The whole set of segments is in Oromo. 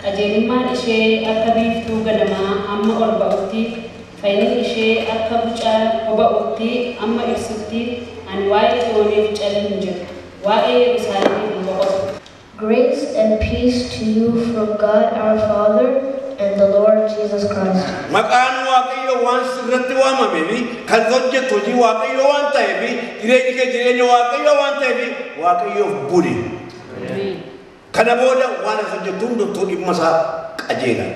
qajeelummaan ishee akka biiftuu ganamaa amma ol ba'utti fayyinni ishee akka bucaa boba'utti amma ibsutti ani waa'ee Xiyooniif calleen hin jiru waa'ee Yerusaalemiif hin boqotu. Grace and peace to you from God our Father and the Lord Jesus Christ. Maqaan Waaqayyo waan sirratti waamameefi kan hojjetu hojii Waaqayyo waan ta'eefi jireenya Waaqayyo waan ta'eefi Waaqayyoof buli. Kana booda waan hojjetu hundumtuu dhimma isaa qajeela.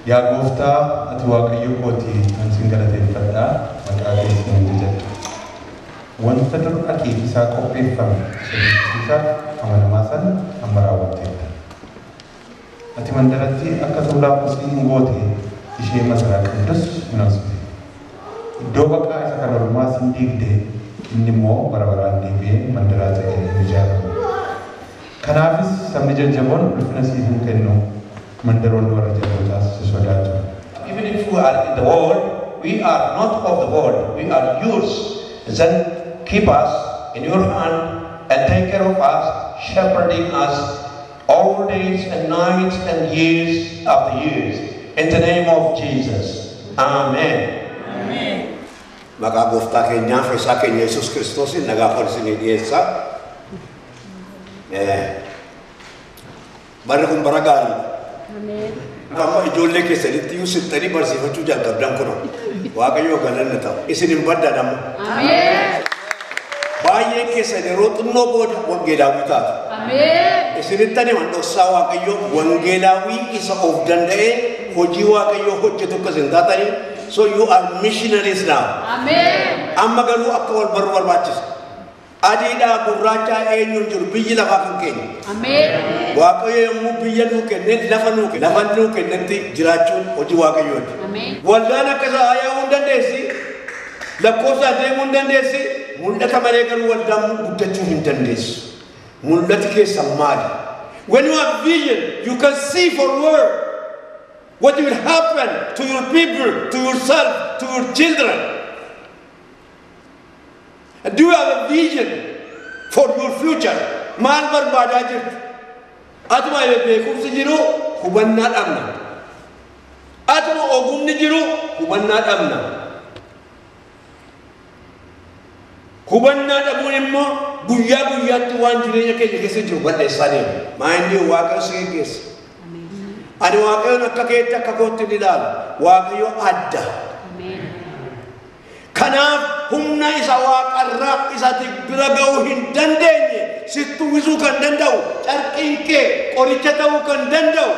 Yaa gooftaa ati waaqayyo kooti kan sin galateeffadhaa maqaa keessan jajadha. Wanta dur ati isaa qopheeffame sirriisiisaaf amanamaa sana amma raawwatteetta. Ati mandaratti akka tuulaa kosii hin goote ishee masaraa qabdas hin hawwite. Iddoo baqaa isa kan ormaa sin diigde inni immoo bara baraan deebi'ee mandaraa ta'ee hin ijaaramu. Kanaafis sabni jajjaboon ulfina siif hin kennu. Even if we are in the world, we are not of the world, we are yours. Then keep us in your hand and take care of us, shepherding us all days and nights and years after years. In the name of Jesus. Amen. Amen. Maka gooftaa keenyaaf isaa keenya Yesuus Kiristoosiin nagaa farsinii dhiyeessa. Barri kun bara gaarii. Amma ijoollee keessanitti yoo sittanii barsiifachuu jalqabdan kun Waaqayyoo galanna ta'u isin hin baddan. Baay'ee keessan yeroo xinnoo booda wangeelaawii taatu. Isinittani mandhoksaa Waaqayyoo wangeelaawii isa of danda'ee hojii Waaqayyoo hojjetu akka isin taatanii so you are missionaries now. Amma garuu akka wal baruu barbaachisa. Adiidhaa gurraachaa eenyuun jiru biyyi lafaa kan keenya. Waaqayyo yommuu biyya nuu kenne lafa nuu kennetti jiraachuun hojii Waaqayyooti. Waldaan akka isaa yaa'uu hin dandeessi. Lakkoofsa deemuu hin dandeessi. Mul'ata malee garuu waldaan guddachuu hin dandeessu. Mul'ati keessa maali? When you have vision, you can see forward what will happen to your people, to yourself, to your children. Do you have a vision for your future? Maal barbaadaa jirtu? Atuma beekumsi jiru hubannaa dhabna. Atuma ogumni jiru hubannaa dhabna. Hubannaa dhabuun immoo guyyaa guyyaatti waan jireenya keenya keessa jiru balleessaa deema. Maayindii Waaqayyo si geggeessa. Ani Waaqayyoon akka keetti akka kootti ni ilaala. Waaqayyo adda. Kanaaf humna isa waaqarraa isaatti bira ga'uu hin dandeenye sitti uwwisuu kan danda'u carqiin kee qoricha ta'uu kan danda'u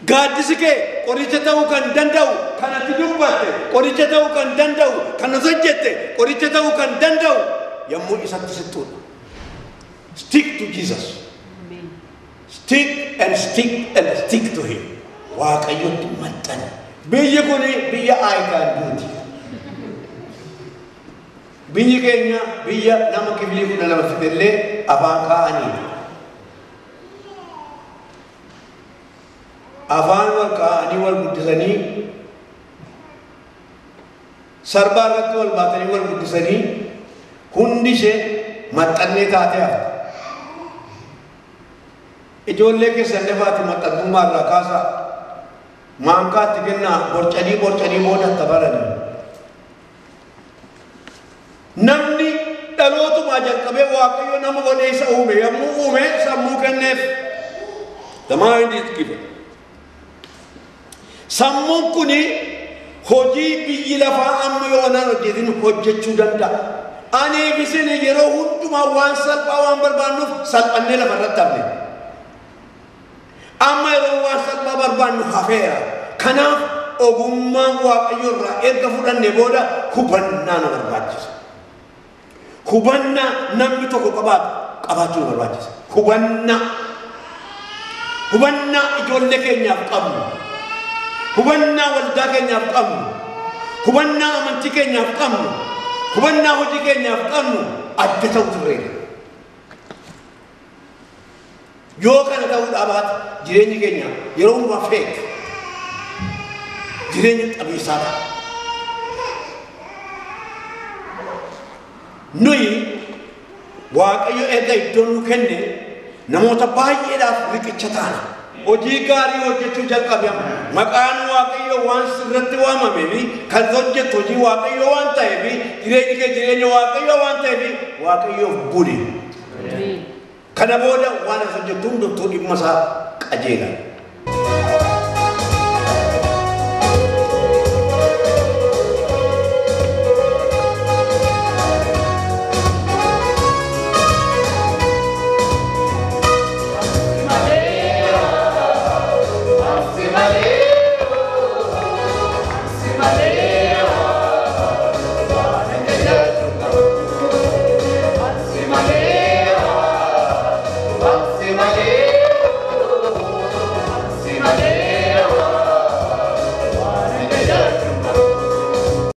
gaaddisi kee qoricha ta'uu kan danda'u kanatti dubbatte qoricha ta'uu kan danda'u kan hojjette qoricha ta'uu kan danda'u yommuu isatti sittuudha. Stick to Jesus. Stick and stick and stick to him. Waaqayyotti maxxana. Biyyi kun biyya aayikaan duuti. Biyyi keenya biyya nama kibilii 12 fidellee afaan kaa'anii. Afaan wal kaa'anii wal guddisanii sarbaa irratti wal baatanii wal guddisanii hundi ishee maxxannee taatee hafte. Ijoollee keessan defaati maxxantummaa irraa kaasaa maankaatti kennaa borcanii booda tabaranii. namni dhalootuma jalqabee waaqayyo nama godhee isa uume yommuu uume sammuu kenneef. The mind is given. Sammuun kuni hojii biyyi lafaa amma yoonaan hojjetin hojjechuu danda'a. Ani bisin yeroo hundumaa waan salphaa waan barbaannuuf salphannee lafa irratti hafne. Amma yeroo waan salphaa barbaannu hafeera. Kanaaf ogummaan waaqayyo irraa erga fudhanne booda hubannaa na barbaachisa. Hubannaa namni tokko qabaachuu na barbaachisa. Hubannaa ijoollee keenyaaf qabnu. Hubannaa waldaa keenyaaf qabnu. Hubannaa amantii keenyaaf qabnu. Hubannaa hojii keenyaaf qabnu adda ta'u turreera. Yoo kana ta'uudhaa baate jireenyi keenya yeroo hundumaa feek jireenya qabiisaa ta'a. Nuyi waaqayyo erga iddoo nu kenne namoota baay'eedhaaf riqicha taana. Hojii gaarii hojjechuu jalqabe maqaan waaqayyo waan sirratti waamamee fi kan hojjetu hojii waaqayyo waan ta'eef jireenyi kee jireenya waaqayyo waan ta'eef waaqayyoof buli. Kana booda waan as hojjetu hundumtuu dhimma isaa qajeela.